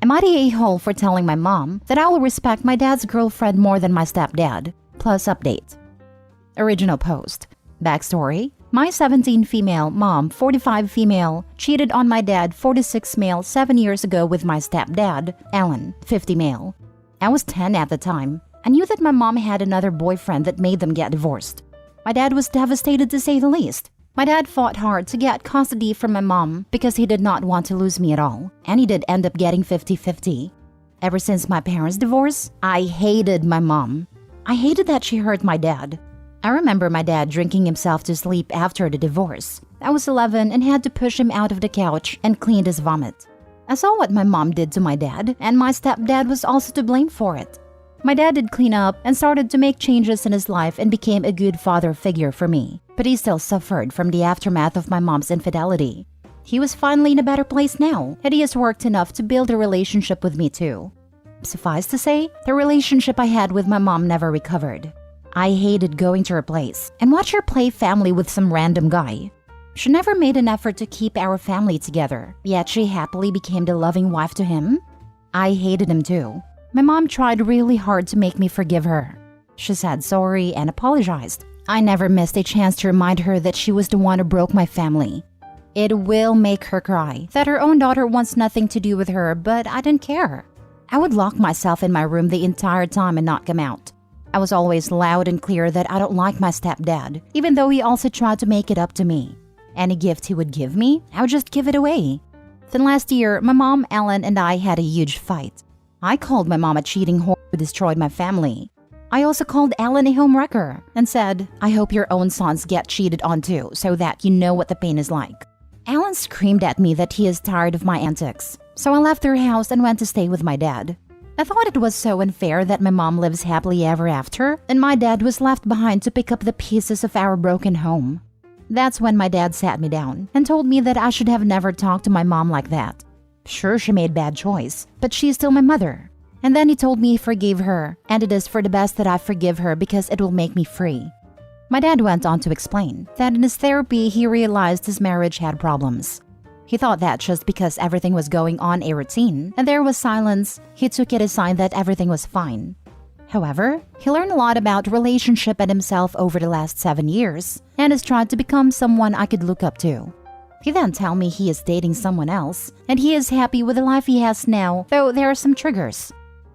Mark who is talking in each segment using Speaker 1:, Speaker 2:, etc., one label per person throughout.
Speaker 1: Am I the a-hole for telling my mom that I will respect my dad's girlfriend more than my stepdad? Plus update. Original post. Backstory. My 17 female mom, 45 female, cheated on my dad, 46 male, 7 years ago with my stepdad, Alan, 50 male. I was 10 at the time. I knew that my mom had another boyfriend that made them get divorced. My dad was devastated to say the least. My dad fought hard to get custody from my mom because he did not want to lose me at all, and he did end up getting 50-50. Ever since my parents' divorce, I hated my mom. I hated that she hurt my dad. I remember my dad drinking himself to sleep after the divorce. I was 11 and had to push him out of the couch and clean his vomit. I saw what my mom did to my dad, and my stepdad was also to blame for it. My dad did clean up and started to make changes in his life and became a good father figure for me, but he still suffered from the aftermath of my mom's infidelity. He was finally in a better place now, and he has worked enough to build a relationship with me too. Suffice to say, the relationship I had with my mom never recovered. I hated going to her place and watch her play family with some random guy. She never made an effort to keep our family together, yet she happily became the loving wife to him. I hated him too. My mom tried really hard to make me forgive her. She said sorry and apologized. I never missed a chance to remind her that she was the one who broke my family. It will make her cry that her own daughter wants nothing to do with her, but I didn't care. I would lock myself in my room the entire time and not come out. I was always loud and clear that I don't like my stepdad, even though he also tried to make it up to me. Any gift he would give me, I would just give it away. Then last year, my mom, Ellen, and I had a huge fight. I called my mom a cheating whore who destroyed my family. I also called Ellen a homewrecker and said, I hope your own sons get cheated on too, so that you know what the pain is like. Ellen screamed at me that he is tired of my antics, so I left their house and went to stay with my dad. I thought it was so unfair that my mom lives happily ever after, and my dad was left behind to pick up the pieces of our broken home. That's when my dad sat me down and told me that I should have never talked to my mom like that. Sure, she made bad choice, but she's still my mother. And then he told me he forgave her, and it is for the best that I forgive her because it will make me free. My dad went on to explain that in his therapy he realized his marriage had problems. He thought that just because everything was going on a routine and there was silence, he took it as a sign that everything was fine. However, he learned a lot about relationship and himself over the last 7 years and has tried to become someone I could look up to. He then told me he is dating someone else, and he is happy with the life he has now, though there are some triggers.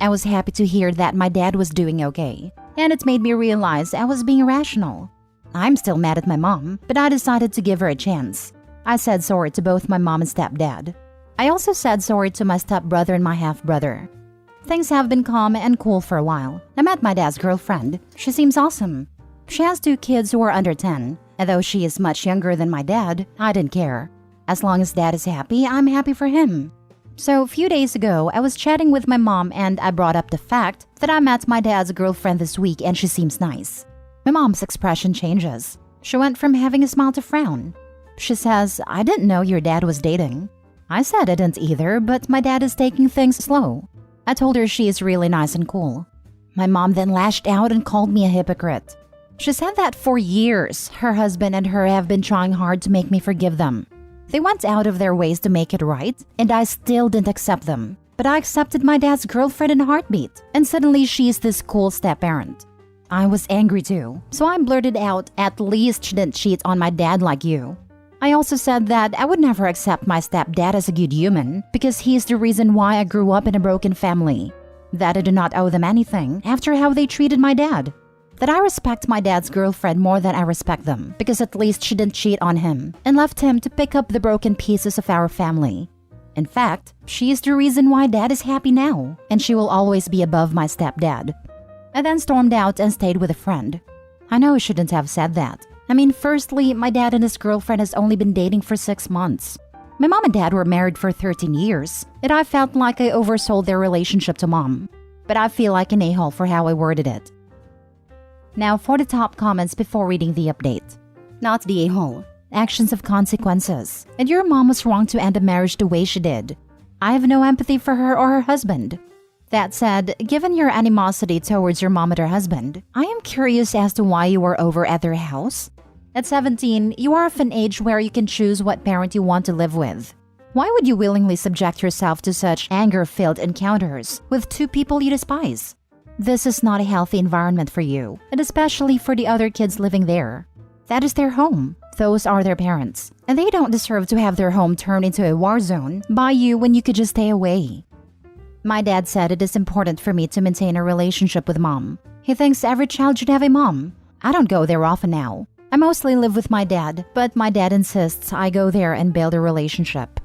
Speaker 1: I was happy to hear that my dad was doing okay, and it made me realize I was being irrational. I'm still mad at my mom, but I decided to give her a chance. I said sorry to both my mom and stepdad. I also said sorry to my stepbrother and my half-brother. Things have been calm and cool for a while. I met my dad's girlfriend. She seems awesome. She has 2 kids who are under 10. And though she is much younger than my dad, I didn't care. As long as dad is happy, I'm happy for him. So a few days ago, I was chatting with my mom and I brought up the fact that I met my dad's girlfriend this week and she seems nice. My mom's expression changes. She went from having a smile to frown. She says, I didn't know your dad was dating. I said I didn't either, but my dad is taking things slow. I told her she is really nice and cool. My mom then lashed out and called me a hypocrite. She said that for years, her husband and her have been trying hard to make me forgive them. They went out of their ways to make it right, and I still didn't accept them. But I accepted my dad's girlfriend in a heartbeat, and suddenly she's this cool step-parent. I was angry too, so I blurted out, at least she didn't cheat on my dad like you. I also said that I would never accept my stepdad as a good human, because he is the reason why I grew up in a broken family. That I do not owe them anything after how they treated my dad. That I respect my dad's girlfriend more than I respect them, because at least she didn't cheat on him and left him to pick up the broken pieces of our family. In fact, she is the reason why dad is happy now, and she will always be above my stepdad. I then stormed out and stayed with a friend. I know I shouldn't have said that. I mean, firstly, my dad and his girlfriend has only been dating for 6 months. My mom and dad were married for 13 years, and I felt like I oversold their relationship to mom. But I feel like an a-hole for how I worded it. Now for the top comments before reading the update. Not the a-hole. Actions have consequences, and your mom was wrong to end a marriage the way she did. I have no empathy for her or her husband. That said, given your animosity towards your mom and her husband, I am curious as to why you were over at their house. At 17, you are of an age where you can choose what parent you want to live with. Why would you willingly subject yourself to such anger-filled encounters with two people you despise? This is not a healthy environment for you, and especially for the other kids living there. That is their home. Those are their parents, and they don't deserve to have their home turned into a war zone by you when you could just stay away. My dad said it is important for me to maintain a relationship with mom. He thinks every child should have a mom. I don't go there often now. I mostly live with my dad, but my dad insists I go there and build a relationship.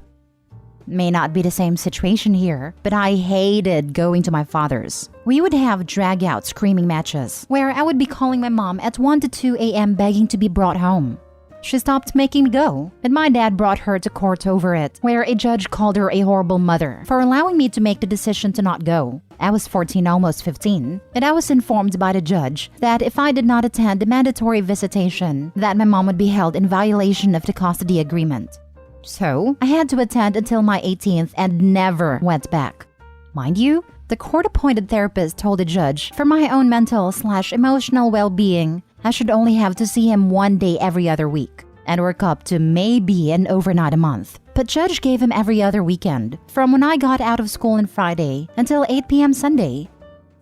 Speaker 1: May not be the same situation here, but I hated going to my father's. We would have drag-out screaming matches where I would be calling my mom at 1 to 2 a.m. begging to be brought home. She stopped making me go, and my dad brought her to court over it, where a judge called her a horrible mother for allowing me to make the decision to not go. I was 14, almost 15, and I was informed by the judge that if I did not attend the mandatory visitation, that my mom would be held in violation of the custody agreement. So, I had to attend until my 18th and never went back. Mind you, the court-appointed therapist told the judge for my own mental/emotional well-being, I should only have to see him 1 day every other week and work up to maybe an overnight a month. But judge gave him every other weekend, from when I got out of school on Friday until 8 p.m. Sunday.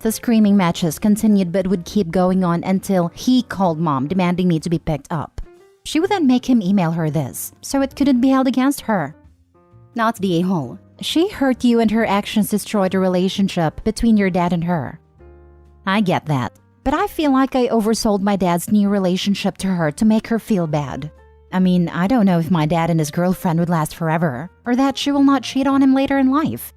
Speaker 1: The screaming matches continued but would keep going on until he called mom demanding me to be picked up. She would then make him email her this, so it couldn't be held against her. Not the a-hole. She hurt you and her actions destroyed the relationship between your dad and her. I get that, but I feel like I oversold my dad's new relationship to her to make her feel bad. I mean, I don't know if my dad and his girlfriend would last forever, or that she will not cheat on him later in life.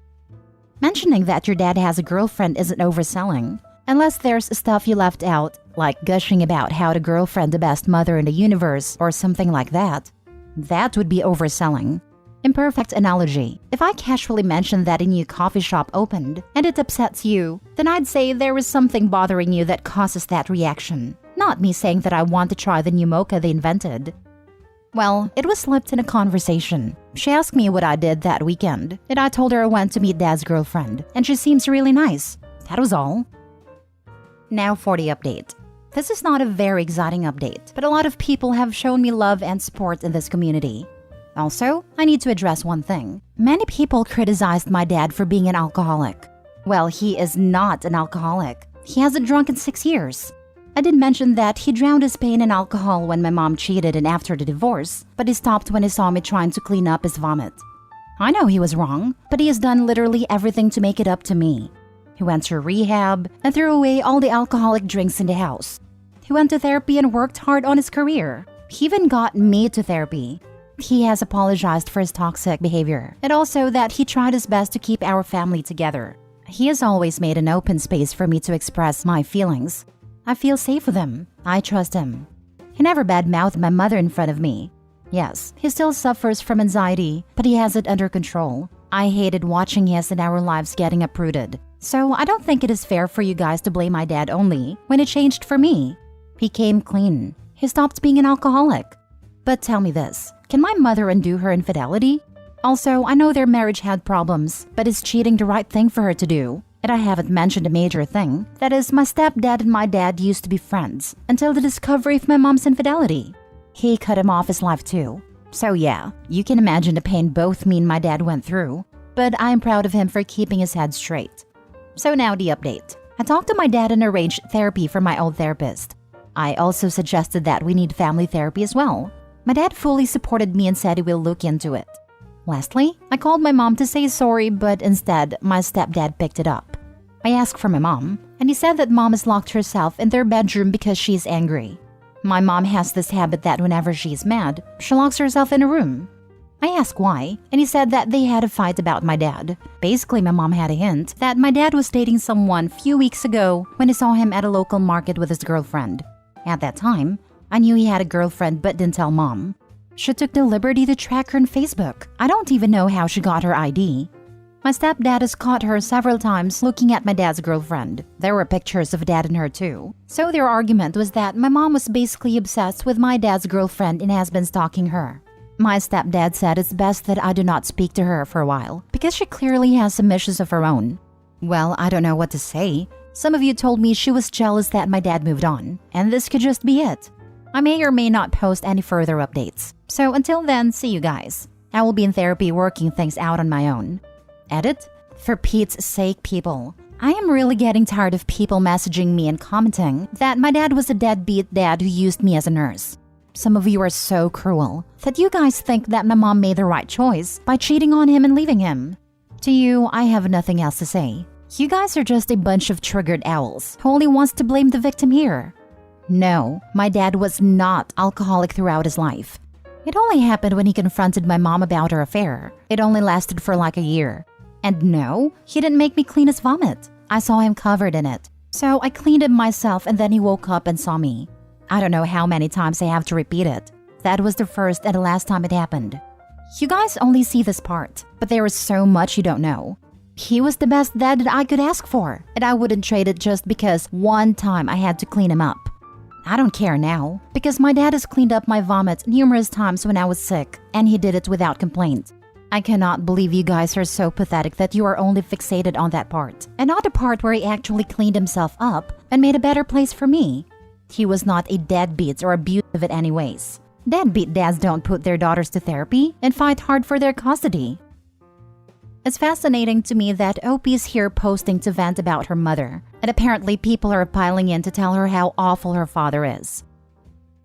Speaker 1: Mentioning that your dad has a girlfriend isn't overselling, unless there's stuff you left out, like gushing about how the girlfriend the best mother in the universe or something like that. That would be overselling. Imperfect analogy. If I casually mention that a new coffee shop opened and it upsets you, then I'd say there is something bothering you that causes that reaction, not me saying that I want to try the new mocha they invented. Well, it was slipped in a conversation. She asked me what I did that weekend, and I told her I went to meet Dad's girlfriend, and she seems really nice. That was all. Now for the update. This is not a very exciting update, but a lot of people have shown me love and support in this community. Also, I need to address one thing. Many people criticized my dad for being an alcoholic. Well, he is not an alcoholic. He hasn't drunk in 6 years. I did mention that he drowned his pain in alcohol when my mom cheated and after the divorce, but he stopped when he saw me trying to clean up his vomit. I know he was wrong, but he has done literally everything to make it up to me. He went to rehab and threw away all the alcoholic drinks in the house. He went to therapy and worked hard on his career. He even got me to therapy. He has apologized for his toxic behavior and also that he tried his best to keep our family together. He has always made an open space for me to express my feelings. I feel safe with him. I trust him. He never badmouthed my mother in front of me. Yes, he still suffers from anxiety, but he has it under control. I hated watching his and our lives getting uprooted. So I don't think it is fair for you guys to blame my dad only when it changed for me. He came clean. He stopped being an alcoholic. But tell me this, can my mother undo her infidelity? Also, I know their marriage had problems, but is cheating the right thing for her to do? And I haven't mentioned a major thing. That is, my stepdad and my dad used to be friends until the discovery of my mom's infidelity. He cut him off his life too. So yeah, you can imagine the pain both me and my dad went through. But I'm proud of him for keeping his head straight. So now the update. I talked to my dad and arranged therapy for my old therapist. I also suggested that we need family therapy as well. My dad fully supported me and said he will look into it. Lastly, I called my mom to say sorry, but instead, my stepdad picked it up. I asked for my mom, and he said that mom has locked herself in their bedroom because she's angry. My mom has this habit that whenever she's mad, she locks herself in a room. I asked why, and he said that they had a fight about my dad. Basically, my mom had a hint that my dad was dating someone few weeks ago when he saw him at a local market with his girlfriend. At that time, I knew he had a girlfriend but didn't tell mom. She took the liberty to track her on Facebook. I don't even know how she got her ID. My stepdad has caught her several times looking at my dad's girlfriend. There were pictures of dad and her too. So their argument was that my mom was basically obsessed with my dad's girlfriend and has been stalking her. My stepdad said it's best that I do not speak to her for a while because she clearly has some issues of her own. Well, I don't know what to say. Some of you told me she was jealous that my dad moved on, and this could just be it. I may or may not post any further updates. So until then, see you guys. I will be in therapy working things out on my own. Edit? For Pete's sake, people. I am really getting tired of people messaging me and commenting that my dad was a deadbeat dad who used me as a nurse. Some of you are so cruel that you guys think that my mom made the right choice by cheating on him and leaving him. To you, I have nothing else to say. You guys are just a bunch of triggered owls who only wants to blame the victim here. No, my dad was not alcoholic throughout his life. It only happened when he confronted my mom about her affair. It only lasted for like a year. And no, he didn't make me clean his vomit. I saw him covered in it. So I cleaned him myself and then he woke up and saw me. I don't know how many times I have to repeat it. That was the first and the last time it happened. You guys only see this part, but there is so much you don't know. He was the best dad that I could ask for, and I wouldn't trade it just because one time I had to clean him up. I don't care now, because my dad has cleaned up my vomit numerous times when I was sick, and he did it without complaint. I cannot believe you guys are so pathetic that you are only fixated on that part, and not the part where he actually cleaned himself up and made a better place for me. He was not a deadbeat or abusive in any ways. Deadbeat dads don't put their daughters to therapy and fight hard for their custody. It's fascinating to me that Opie's here posting to vent about her mother, and apparently people are piling in to tell her how awful her father is.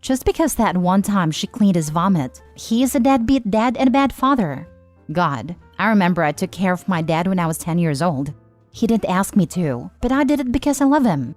Speaker 1: Just because that one time she cleaned his vomit, he is a deadbeat dad and a bad father. God, I remember I took care of my dad when I was 10 years old. He didn't ask me to, but I did it because I love him.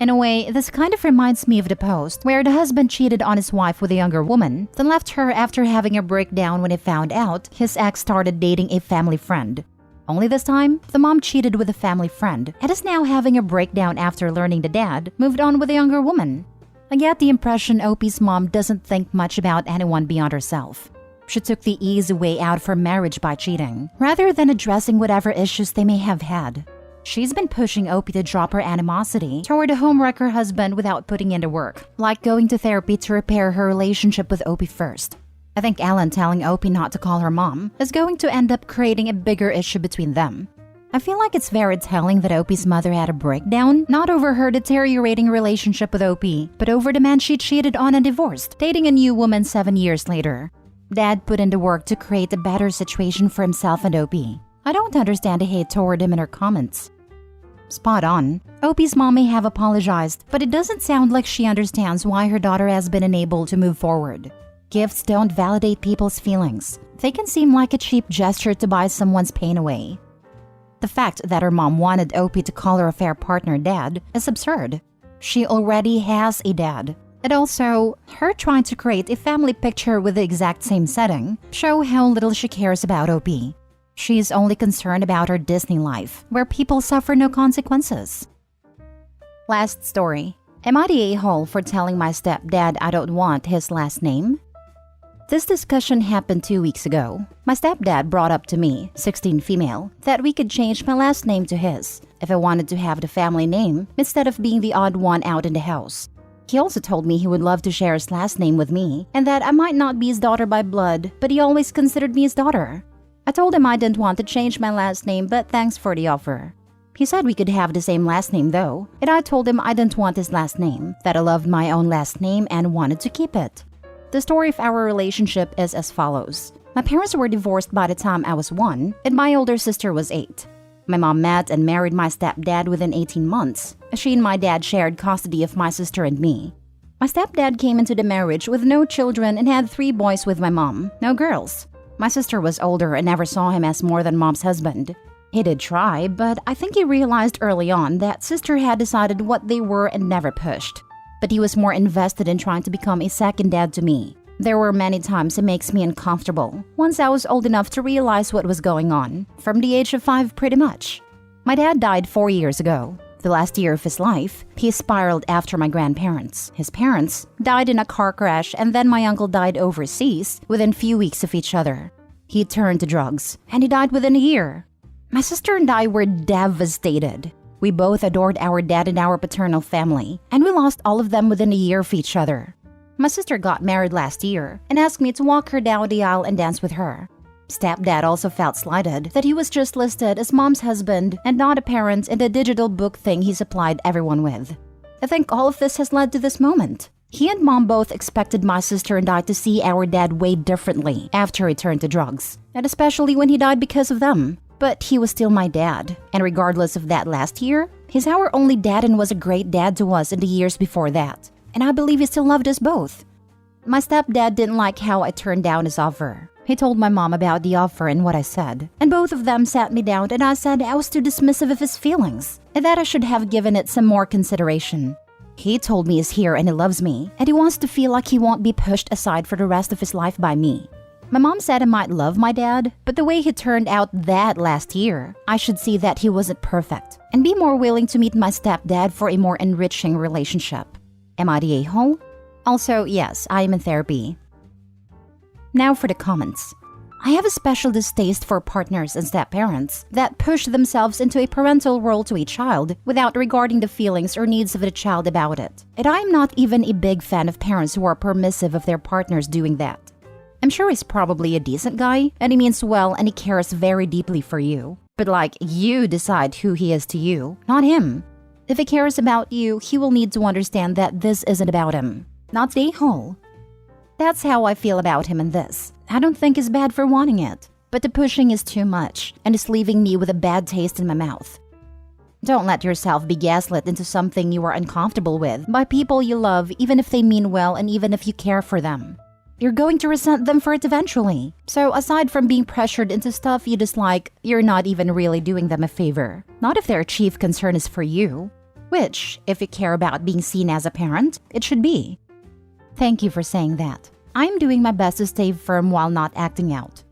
Speaker 1: In a way, this kind of reminds me of the post where the husband cheated on his wife with a younger woman, then left her after having a breakdown when he found out his ex started dating a family friend. Only this time, the mom cheated with a family friend and is now having a breakdown after learning the dad moved on with a younger woman. I get the impression Opie's mom doesn't think much about anyone beyond herself. She took the easy way out of her marriage by cheating, rather than addressing whatever issues they may have had. She's been pushing Opie to drop her animosity toward a homewrecker husband without putting in the work, like going to therapy to repair her relationship with Opie first. I think Ellen telling Opie not to call her mom is going to end up creating a bigger issue between them. I feel like it's very telling that Opie's mother had a breakdown, not over her deteriorating relationship with Opie, but over the man she cheated on and divorced, dating a new woman 7 years later. Dad put in the work to create a better situation for himself and Opie. I don't understand the hate toward him in her comments. Spot on. Opie's mom may have apologized, but it doesn't sound like she understands why her daughter has been unable to move forward. Gifts don't validate people's feelings. They can seem like a cheap gesture to buy someone's pain away. The fact that her mom wanted Opie to call her affair partner dad is absurd. She already has a dad. And also, her trying to create a family picture with the exact same setting show how little she cares about Opie. She's only concerned about her Disney life, where people suffer no consequences. Last story. Am I the a-hole for telling my stepdad I don't want his last name? This discussion happened 2 weeks ago. My stepdad brought up to me, 16 female, that we could change my last name to his if I wanted to have the family name instead of being the odd one out in the house. He also told me he would love to share his last name with me and that I might not be his daughter by blood, but he always considered me his daughter. I told him I didn't want to change my last name, but thanks for the offer. He said we could have the same last name though, and I told him I didn't want his last name, that I loved my own last name and wanted to keep it. The story of our relationship is as follows. My parents were divorced by the time I was 1, and my older sister was 8. My mom met and married my stepdad within 18 months. She and my dad shared custody of my sister and me. My stepdad came into the marriage with no children and had 3 boys with my mom, no girls. My sister was older and never saw him as more than mom's husband. He did try, but I think he realized early on that sister had decided what they were and never pushed. But he was more invested in trying to become a second dad to me. There were many times it makes me uncomfortable, once I was old enough to realize what was going on, from the age of 5 pretty much. My dad died 4 years ago. The last year of his life, he spiraled after my grandparents. His parents died in a car crash, and then my uncle died overseas within few weeks of each other. He turned to drugs, and he died within a year. My sister and I were devastated. We both adored our dad and our paternal family, and we lost all of them within a year of each other. My sister got married last year and asked me to walk her down the aisle and dance with her. Stepdad also felt slighted that he was just listed as mom's husband and not a parent in the digital book thing he supplied everyone with. I think all of this has led to this moment. He and mom both expected my sister and I to see our dad way differently after he turned to drugs, and especially when he died because of them. But he was still my dad, and regardless of that last year, he's our only dad and was a great dad to us in the years before that. And I believe he still loved us both. My stepdad didn't like how I turned down his offer. He told my mom about the offer and what I said, and both of them sat me down and I said I was too dismissive of his feelings, and that I should have given it some more consideration. He told me he's here and he loves me, and he wants to feel like he won't be pushed aside for the rest of his life by me. My mom said I might love my dad, but the way he turned out that last year, I should see that he wasn't perfect and be more willing to meet my stepdad for a more enriching relationship. Am I the a-hole? Also, yes, I am in therapy. Now for the comments. I have a special distaste for partners and step-parents that push themselves into a parental role to a child without regarding the feelings or needs of the child about it. And I am not even a big fan of parents who are permissive of their partners doing that. I'm sure he's probably a decent guy, and he means well and he cares very deeply for you. But you decide who he is to you, not him. If he cares about you, he will need to understand that this isn't about him, not the a-hole. That's how I feel about him in this. I don't think he's bad for wanting it, but the pushing is too much and it's leaving me with a bad taste in my mouth. Don't let yourself be gaslit into something you are uncomfortable with by people you love, even if they mean well and even if you care for them. You're going to resent them for it eventually. So aside from being pressured into stuff you dislike, you're not even really doing them a favor. Not if their chief concern is for you, which, if you care about being seen as a parent, it should be. Thank you for saying that. I'm doing my best to stay firm while not acting out.